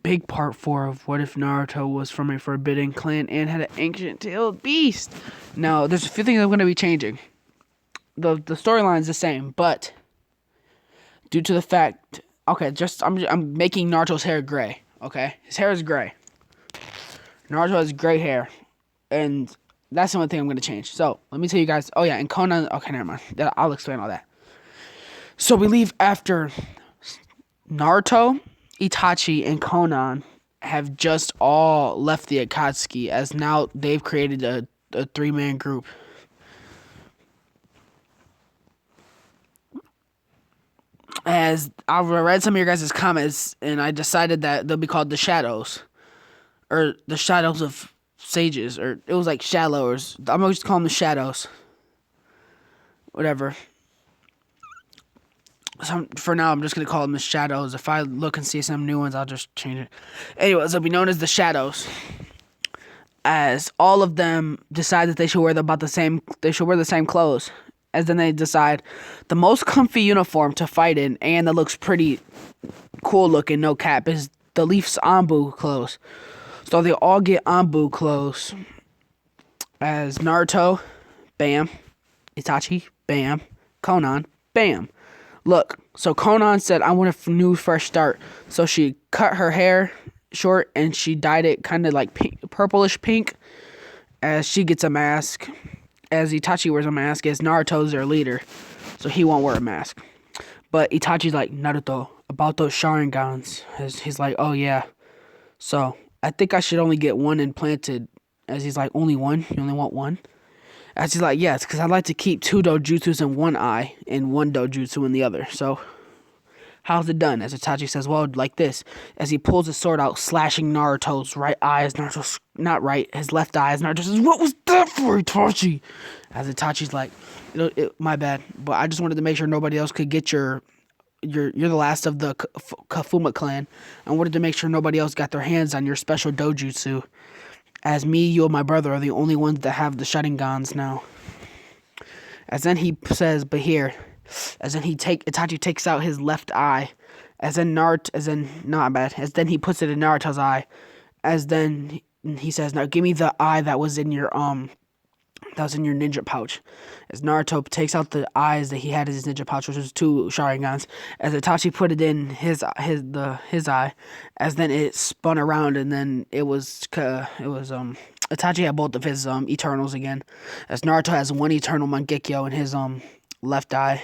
big part 4 of what if Naruto was from a forbidden clan and had an ancient tailed beast. Now, there's a few things I'm going to be changing. The storyline's the same, but due to the fact, okay, just I'm making Naruto's hair gray. Okay, his hair is gray. Naruto has gray hair, and that's the only thing I'm gonna change. So let me tell you guys. Oh yeah, and Conan. Okay, never mind. I'll explain all that. So we leave after Naruto, Itachi, and Conan have just all left the Akatsuki, as now they've created a 3-man group. As I read some of your guys' comments, and I decided that they'll be called the Shadows, or the Shadows of Sages, or it was like Shallows. I'm gonna just call them the Shadows. Whatever. So for now, I'm just gonna call them the Shadows. If I look and see some new ones, I'll just change it. Anyways, they'll be known as the Shadows, as all of them decide that they should wear about the same. They should wear the same clothes. As then they decide the most comfy uniform to fight in and that looks pretty cool looking, no cap, is the Leafs Anbu clothes. So they all get Anbu clothes. As Naruto, bam. Itachi, bam. Conan, bam. Look, so Conan said, I want a new fresh start. So she cut her hair short and she dyed it kind of like pink, purplish pink, as she gets a mask. As Itachi wears a mask, as Naruto's their leader, so he won't wear a mask. But Itachi's like, Naruto, about those Sharingans. As he's like, oh yeah. So I think I should only get one implanted. As he's like, only one? You only want one? As he's like, yes, because I'd like to keep 2 dojutsus in one eye and 1 dojutsu in the other. So how's it done? As Itachi says, well, like this. As he pulls his sword out, slashing Naruto's right eye, as Naruto's, not right, his left eye, as Naruto says, what was that for, Itachi? As Itachi's like, my bad, but I just wanted to make sure nobody else could get you're the last of the Kafuma clan. I wanted to make sure nobody else got their hands on your special dojutsu. As me, you, and my brother are the only ones that have the Sharingans now. As then he says, but here, as then Itachi takes out his left eye, as then as then he puts it in Naruto's eye, as then he says, now give me the eye that was in your ninja pouch. As Naruto takes out the eyes that he had in his ninja pouch, which was 2 Sharingans, as Itachi put it in his eye, as then it spun around, and then it was Itachi had both of his Eternals again, as Naruto has 1 Eternal Mangekyo in his left eye,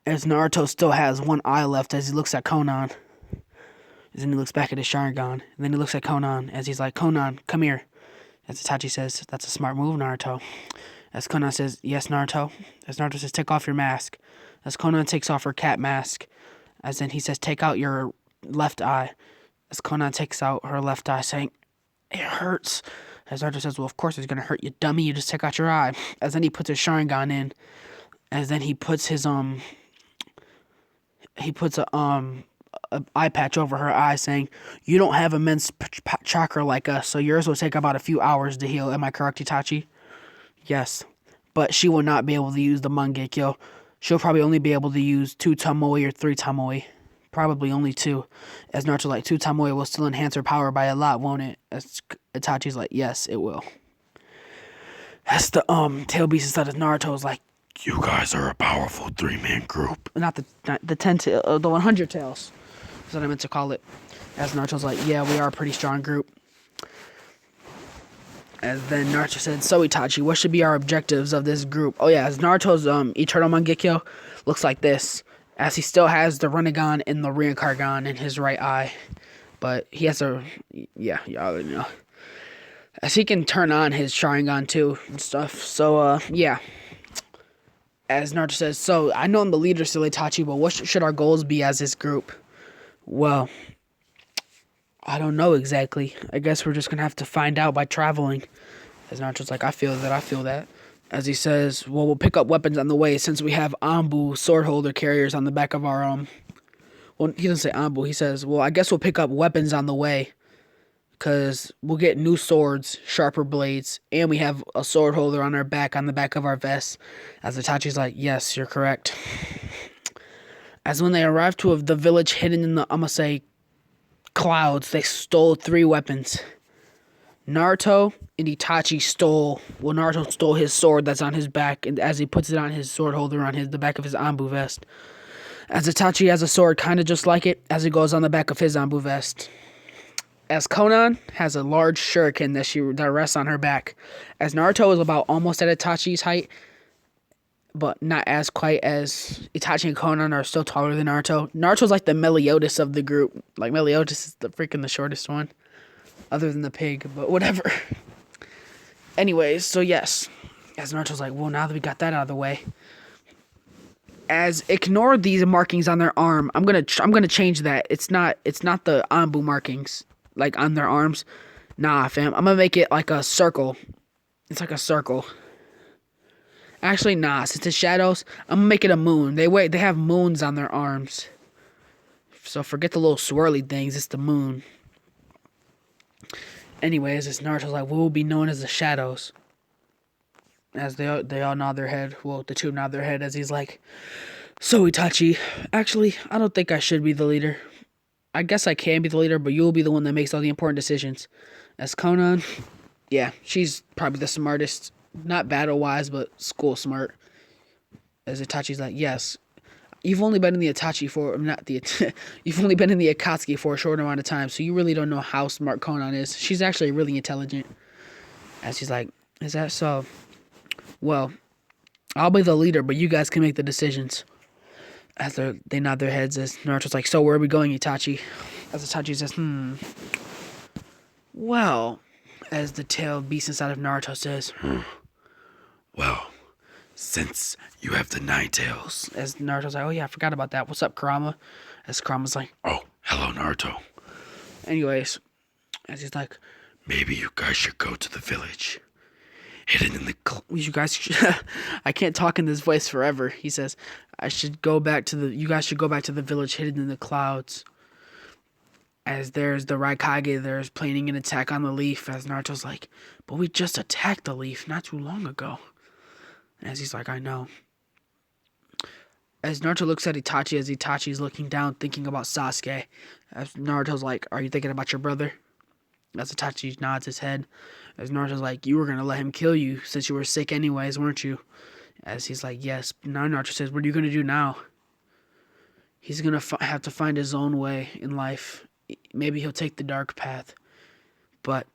as Naruto still has 1 eye left as he looks at Conan. And then he looks back at his Sharingan, and then he looks at Conan as he's like, Conan, come here. As Itachi says, that's a smart move, Naruto. As Conan says, yes, Naruto. As Naruto says, take off your mask. As Conan takes off her cat mask. As then he says, take out your left eye. As Conan takes out her left eye, saying, it hurts. As Naruto says, well, of course it's going to hurt, you dummy. You just take out your eye. As then he puts his Sharingan in. As then he puts his, a eye patch over her eye, saying, you don't have immense chakra like us, so yours will take about a few hours to heal. Am I correct, Itachi? Yes. But she will not be able to use the Mangekyo. She'll probably only be able to use 2 Tomoe or 3 Tomoe. Probably only 2. As Naruto's like, 2 Tomoe will still enhance her power by a lot, won't it? As Itachi's like, yes, it will. As the tail beast inside of Naruto's like, you guys are a powerful 3-man group. Not the 10 tail, the 100 tails. That's what I meant to call it. As Naruto's like, yeah, we are a pretty strong group. As then Naruto said, so Itachi, what should be our objectives of this group? Oh yeah, as Naruto's Eternal Mangekyo looks like this. As he still has the Rinnegan and the Rinnegan in his right eye. But he has yeah, you already know. As he can turn on his Sharingan too and stuff. So, yeah. As Naruto says, so I know I'm the leader still, Itachi, but what should our goals be as this group? Well, I don't know exactly. I guess we're just going to have to find out by traveling. As Naruto's like, I feel that. As he says, well, we'll pick up weapons on the way since we have Anbu sword holder carriers on the back of our, well, he doesn't say Anbu. He says, well, I guess we'll pick up weapons on the way because we'll get new swords, sharper blades, and we have a sword holder on our back, on the back of our vest. As Itachi's like, yes, you're correct. As when they arrive to the village hidden in the, I'm going to say, clouds. They stole 3 weapons. Naruto and Itachi stole. Well, Naruto stole his sword that's on his back, and as he puts it on his sword holder on the back of his Anbu vest. As Itachi has a sword kind of just like it, as it goes on the back of his Anbu vest. As Konan has a large shuriken that rests on her back. As Naruto is about almost at Itachi's height, but not as quite as Itachi and Konan are still taller than Naruto. Naruto's like the Meliodas of the group. Like, Meliodas is the shortest one. Other than the pig, but whatever. Anyways, so yes. As Naruto's like, well, now that we got that out of the way. As ignore these markings on their arm. I'm gonna change that. It's not the Anbu markings, like on their arms. Nah, fam. I'm gonna make it like a circle. It's like a circle. Actually, nah. Since it's shadows, I'm gonna make it a moon. They have moons on their arms. So forget the little swirly things. It's the moon. Anyways, this Naruto's like, we will be known as the Shadows. As they all nod their head. Well, the 2 nod their head as he's like, so Itachi, actually, I don't think I should be the leader. I guess I can be the leader, but you'll be the one that makes all the important decisions. As Konan, yeah, she's probably the smartest. Not battle-wise, but school-smart. As Itachi's like, yes, you've only been in the Itachi for, you've only been in the Akatsuki for a short amount of time, so you really don't know how smart Konan is. She's actually really intelligent. As she's like, is that so? Well, I'll be the leader, but you guys can make the decisions. As they nod their heads, as Naruto's like, so where are we going, Itachi? As Itachi says, well, as the tailed beast inside of Naruto says, well, since you have the 9 tails. As Naruto's like, oh yeah, I forgot about that. What's up, Kurama? As Kurama's like, oh, hello, Naruto. Anyways, as he's like, maybe you guys should go to the village. Hidden in the you guys should I can't talk in this voice forever. He says, you guys should go back to the village hidden in the clouds. As there's the Raikage there's planning an attack on the leaf. As Naruto's like, but we just attacked the leaf not too long ago. As he's like, I know. As Naruto looks at Itachi, as Itachi's looking down, thinking about Sasuke. As Naruto's like, are you thinking about your brother? As Itachi nods his head. As Naruto's like, you were going to let him kill you since you were sick anyways, weren't you? As he's like, yes. Now Naruto says, what are you going to do now? He's going to have to find his own way in life. Maybe he'll take the dark path. But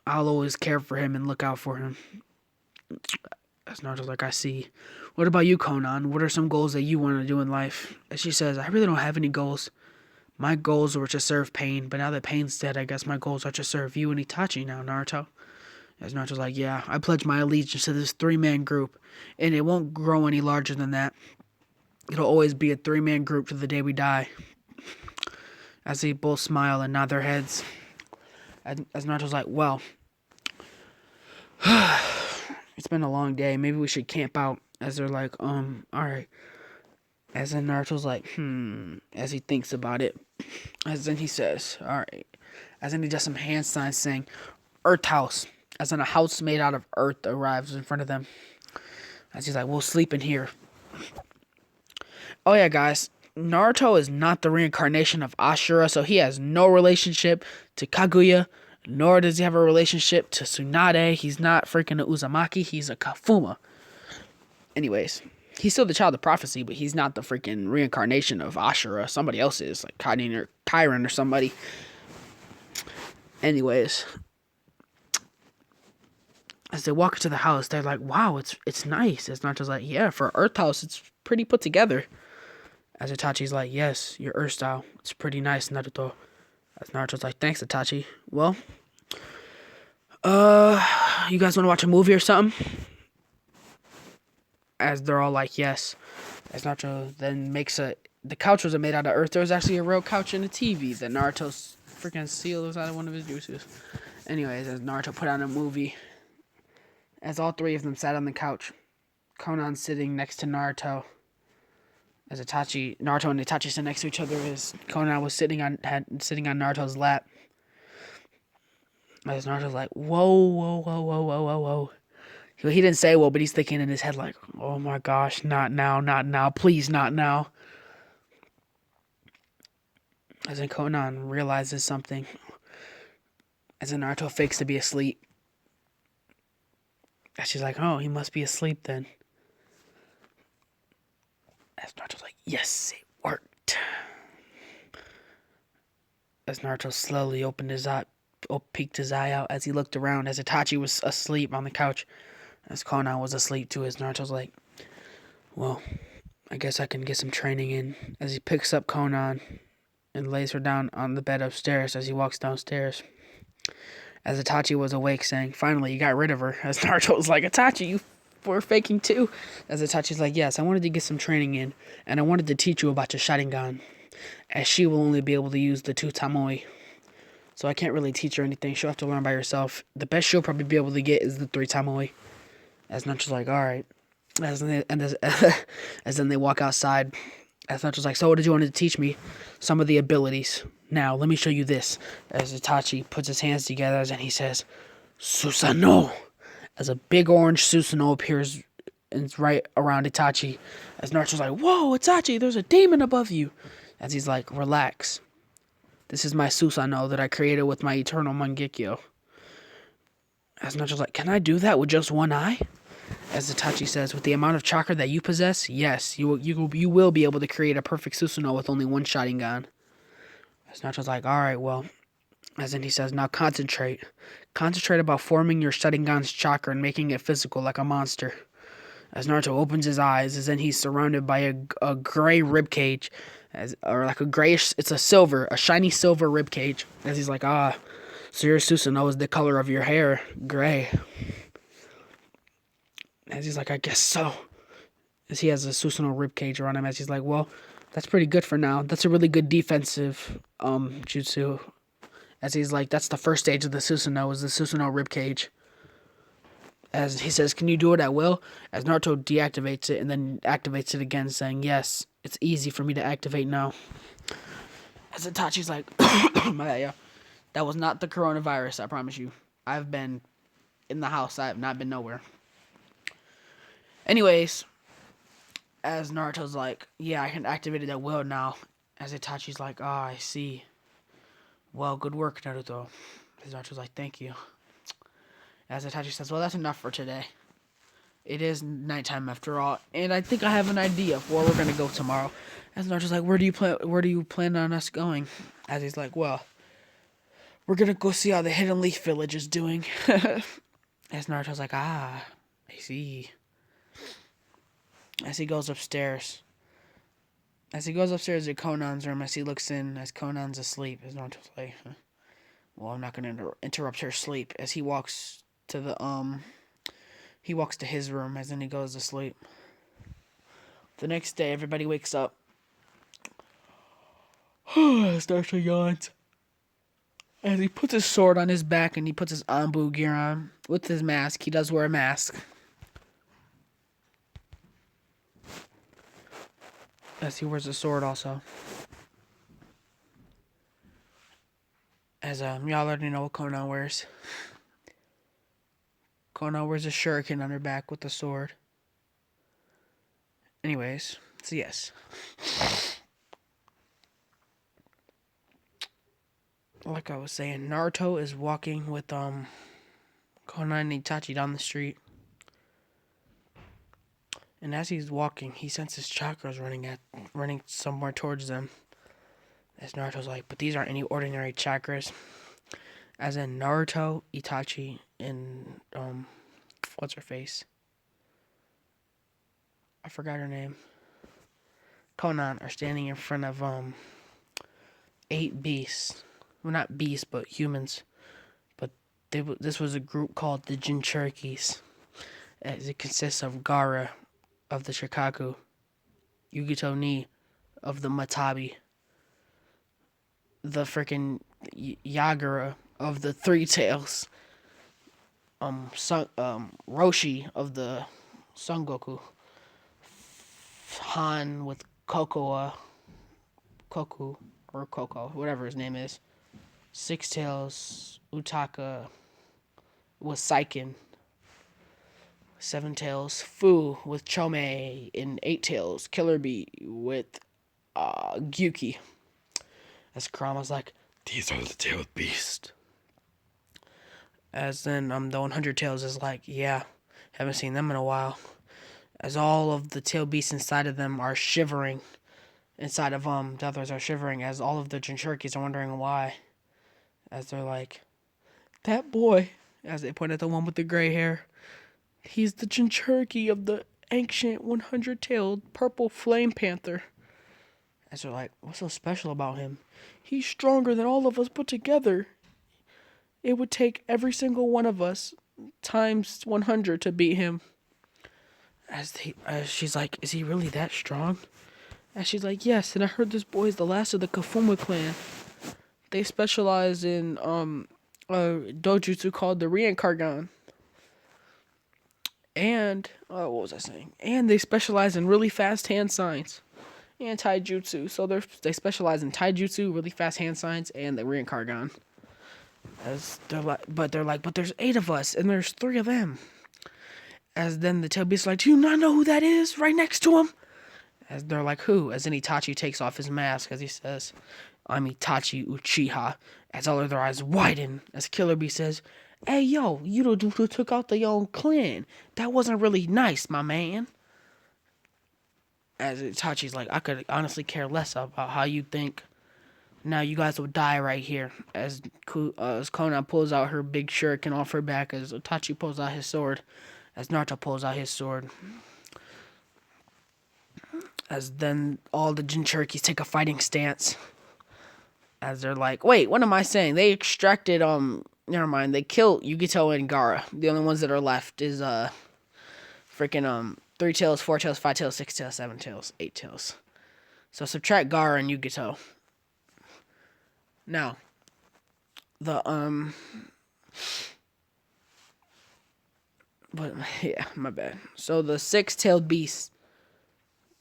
I'll always care for him and look out for him. As Naruto's like, I see. What about you, Konan? What are some goals that you want to do in life? As she says, I really don't have any goals. My goals were to serve Pain, but now that Pain's dead, I guess my goals are to serve you and Itachi now, Naruto. As Naruto's like, yeah, I pledge my allegiance to this 3-man group, and it won't grow any larger than that. It'll always be a 3-man group to the day we die. As they both smile and nod their heads. As Naruto's like, well, it's been a long day. Maybe we should camp out. As they're like, alright. As then Naruto's like, as he thinks about it. As then he says, alright. As then he does some hand signs saying, Earth House. As then a house made out of earth arrives in front of them. As he's like, we'll sleep in here. Oh yeah, guys. Naruto is not the reincarnation of Ashura, so he has no relationship to Kaguya, nor does he have a relationship to Tsunade. He's not freaking a Uzumaki, he's a Kafuma. Anyways, he's still the child of prophecy, but he's not the freaking reincarnation of Ashura. Somebody else is, like Chiron or somebody. Anyways, as they walk into the house, they're like, wow, it's nice. As Naruto's like, yeah, for Earth House, it's pretty put together. As Itachi's like, yes, your Earth style, it's pretty nice, Naruto. As Naruto's like, thanks, Itachi. Well, you guys want to watch a movie or something? As they're all like, yes. As Naruto then makes the couch wasn't made out of earth. There was actually a real couch and a TV that Naruto's freaking seal was out of one of his juices. Anyways, as Naruto put on a movie, as all 3 of them sat on the couch, Konan sitting next to Naruto. As Naruto and Itachi sit next to each other, as Konan was sitting on Naruto's lap. As Naruto's like, whoa. He didn't say whoa, but he's thinking in his head like, oh my gosh, not now, please not now. As in Conan realizes something. As in Naruto fakes to be asleep. And she's like, oh, he must be asleep then. As Naruto's like, yes, it worked. As Naruto slowly opened his eye, peeked his eye out as he looked around, as Itachi was asleep on the couch, as Conan was asleep too. As Naruto's like, well, I guess I can get some training in. As he picks up Conan and lays her down on the bed upstairs as he walks downstairs. As Itachi was awake, saying, finally, you got rid of her. As Naruto was like, Itachi, you were faking too. As Itachi's like, yes, I wanted to get some training in, and I wanted to teach you about your Sharingan, as she will only be able to use the two Tamoi. So I can't really teach her anything. She'll have to learn by herself. The best she'll probably be able to get is the three Tamoi. As Naruto's like, alright. As then they walk outside. As Naruto's like, so what did you want to teach me? Some of the abilities. Now, let me show you this. As Itachi puts his hands together and he says, Susanoo! As a big orange Susanoo appears right around Itachi. As Naruto's like, whoa, Itachi, there's a demon above you. As he's like, relax. This is my Susanoo that I created with my eternal Mangekyo. As Naruto's like, can I do that with just one eye? As Itachi says, with the amount of chakra that you possess, yes, you will be able to create a perfect Susanoo with only one Sharingan. As Naruto's like, alright, well. As in he says, now concentrate. Concentrate about forming your Sharingan's chakra and making it physical like a monster. As Naruto opens his eyes, as then he's surrounded by a gray ribcage. Or like a grayish, it's a shiny silver ribcage. As he's like, so your Susanoo is the color of your hair, gray. As he's like, I guess so. As he has a Susanoo ribcage around him, as he's like, well, that's pretty good for now. That's a really good defensive jutsu. As he's like, that's the first stage of the Susanoo, is the Susanoo ribcage. As he says, can you do it at will? As Naruto deactivates it and then activates it again, saying, yes, it's easy for me to activate now. As Itachi's like, yeah, that was not the coronavirus, I promise you. I've been in the house. I have not been nowhere. Anyways, as Naruto's like, yeah, I can activate it at will now. As Itachi's like, I see. Well, good work, Naruto. As Naruto's like, thank you. As Itachi says, well, that's enough for today. It is nighttime after all, and I think I have an idea of where we're gonna go tomorrow. As Naruto's like, where do you plan on us going? As he's like, well, we're gonna go see how the Hidden Leaf Village is doing. As Naruto's like, I see. As he goes upstairs. As he goes upstairs to Conan's room, as he looks in, as Conan's asleep, as Naruto's like, well, I'm not gonna interrupt her sleep. As he walks to his room, as then he goes to sleep. The next day, everybody wakes up. Naruto yawns. As he puts his sword on his back and he puts his Anbu gear on with his mask. He does wear a mask. As he wears a sword also. As y'all already know what Conan wears. Conan wears a shuriken on her back with a sword. Anyways, so yes. Like I was saying, Naruto is walking with Conan and Itachi down the street. And as he's walking, he senses chakras running somewhere towards them. As Naruto's like, but these aren't any ordinary chakras. As in Naruto, Itachi, and what's her face? I forgot her name. Conan are standing in front of 8 beasts. Well, not beasts, but humans. But this was a group called the Jinchurikis. As it consists of Gaara of the Shikaku, Yugito Ni of the Matabi, the freaking Yagura of the Three Tails, Roshi of the Son Goku, Han with Koku, whatever his name is, Six Tails, Utaka with Saiken, Seven Tails, Fu with Chome, and Eight Tails, Killer Bee with Gyuki. As Kurama's like, these are the tailed beasts. As then the 100 tails is like, yeah, haven't seen them in a while. As all of the tail beasts inside of them are shivering. Inside of the others are shivering as all of the Jinchurikis are wondering why. As they're like, that boy, as they point at the one with the gray hair, he's the Jinchuriki of the ancient 100-tailed purple flame panther. As they're like, what's so special about him? He's stronger than all of us put together. It would take every single one of us times 100 to beat him. As she's like, is he really that strong? And she's like, yes, and I heard this boy is the last of the Kafuma clan. They specialize in dojutsu called the Reincargon. And, what was I saying? And they specialize in really fast hand signs and taijutsu. So they specialize in taijutsu, really fast hand signs, and the Reincargon. As but there's 8 of us, and there's 3 of them. As then the tail beast's like, do you not know who that is right next to him? As they're like, who? As then Itachi takes off his mask as he says, I'm Itachi Uchiha. As all of their eyes widen, as Killer Bee says, hey yo, you the dude who took out the young clan. That wasn't really nice, my man. As Itachi's like, I could honestly care less about how you think. Now you guys will die right here. As Konan pulls out her big shuriken off her back, as Itachi pulls out his sword, as Naruto pulls out his sword. As then all the Jinchurikis take a fighting stance. As they're like, wait, what am I saying? They extracted, never mind. They killed Yugito and Gaara. The only ones that are left is, freaking, 3 tails, 4 tails, 5 tails, 6 tails, 7 tails, 8 tails. So subtract Gaara and Yugito. Now, but, yeah, my bad. So the 6-tailed beast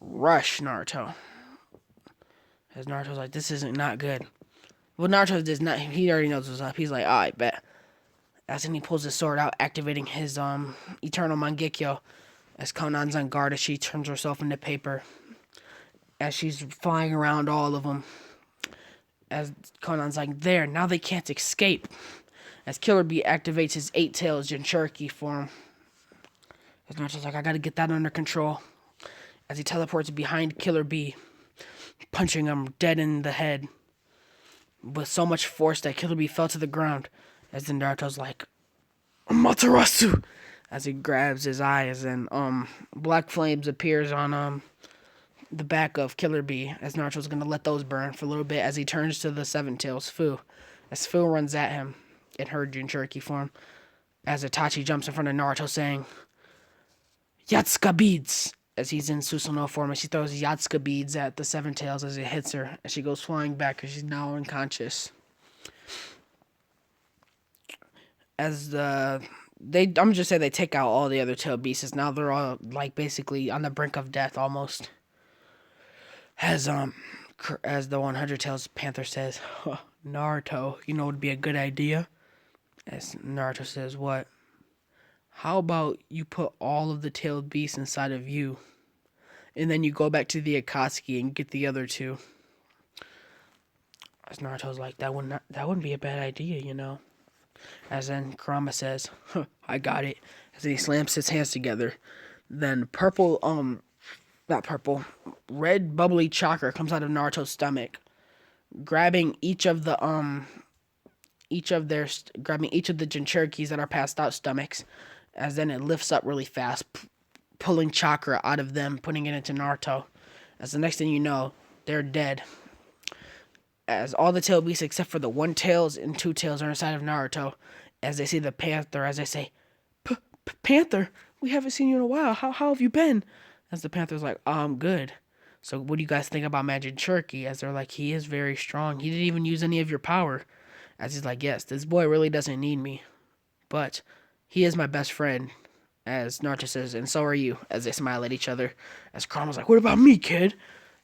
rush Naruto. As Naruto's like, this isn't not good. Well, Naruto does not, he already knows what's up. He's like, I bet. As then he pulls his sword out, activating his, Eternal Mangekyo. As Konan's on guard as she turns herself into paper. As she's flying around all of them. As Konan's like, there, now they can't escape. As Killer Bee activates his 8 tails Jinchuriki form. As Naruto's like, I gotta get that under control. As he teleports behind Killer Bee, punching him dead in the head. With so much force that Killer Bee fell to the ground. As then Naruto's like, Amaterasu! As he grabs his eyes and, black flames appears on, the back of Killer Bee, as Naruto's gonna let those burn for a little bit as he turns to the 7 tails Fu. As Fu runs at him in her Jinchuriki form, as Itachi jumps in front of Naruto saying, Yatsuka beads! As he's in Susanoo form, and she throws Yatsuka beads at the 7 tails as it hits her, as she goes flying back because she's now unconscious. As I'm just say they take out all the other tail beasts. Now they're all like basically on the brink of death almost. As the 100 tails panther says, Naruto, you know what would be a good idea? As Naruto says, what? How about you put all of the tailed beasts inside of you, and then you go back to the Akatsuki and get the other 2? As Naruto's like, that wouldn't be a bad idea, you know. As then Kurama says, I got it. As he slams his hands together, then red bubbly chakra comes out of Naruto's stomach, grabbing each of the Jinchurikis that are passed out stomachs, as then it lifts up really fast, pulling chakra out of them, putting it into Naruto. As the next thing you know, they're dead. As all the tail beasts except for the 1 tails and 2 tails are inside of Naruto, as they see the panther, as they say, Panther, we haven't seen you in a while. How have you been? As the panther's like, I'm good. So what do you guys think about Magic Jinchuriki? As they're like, he is very strong. He didn't even use any of your power. As he's like, yes, this boy really doesn't need me, but he is my best friend. As Naruto says, and so are you. As they smile at each other. As Kurama's like, what about me, kid?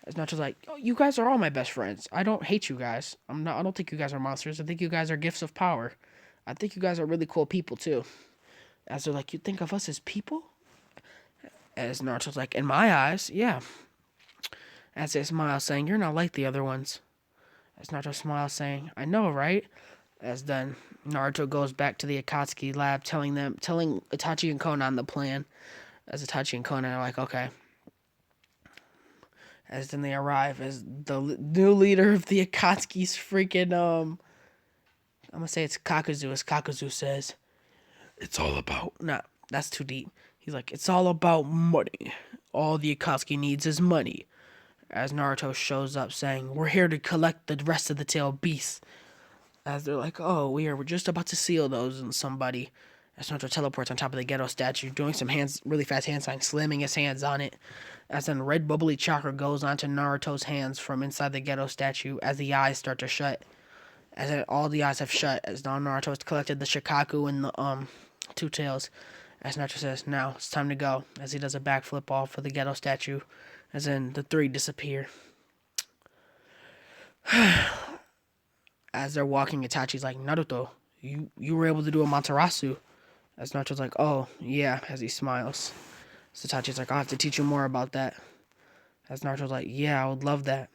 As Naruto's like, oh, you guys are all my best friends. I don't hate you guys. I don't think you guys are monsters. I think you guys are gifts of power. I think you guys are really cool people too. As they're like, you think of us as people? As Naruto's like, in my eyes, yeah. As they smile, saying, you're not like the other ones. As Naruto smiles, saying, I know, right? As then Naruto goes back to the Akatsuki lab, telling Itachi and Conan the plan. As Itachi and Conan are like, okay. As then they arrive as the new leader of the Akatsuki's freaking I'm gonna say it's Kakuzu, as Kakuzu says, it's all about no, that's too deep. He's like, it's all about money. All the Akatsuki needs is money. As Naruto shows up saying, we're here to collect the rest of the tail beasts. As they're like, oh, we're just about to seal those, and somebody, as Naruto teleports on top of the ghetto statue, doing some really fast hand signs, slamming his hands on it. As then red bubbly chakra goes onto Naruto's hands from inside the ghetto statue as the eyes start to shut. As all the eyes have shut, as Naruto has collected the Shikaku and the two tails. As Naruto says, now it's time to go. As he does a backflip off for the ghetto statue. As then the three disappear. As they're walking, Itachi's like, Naruto, you were able to do a Matarasu. As Naruto's like, oh, yeah, as he smiles. So Itachi's like, I'll have to teach you more about that. As Naruto's like, yeah, I would love that.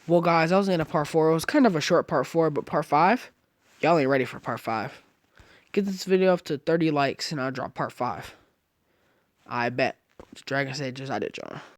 Well, guys, that was the end of part 4. It was kind of a short part 4, but part 5, y'all ain't ready for part 5. Get this video up to 30 likes, and I'll drop part 5. I bet. Dragon Sages, I did, John.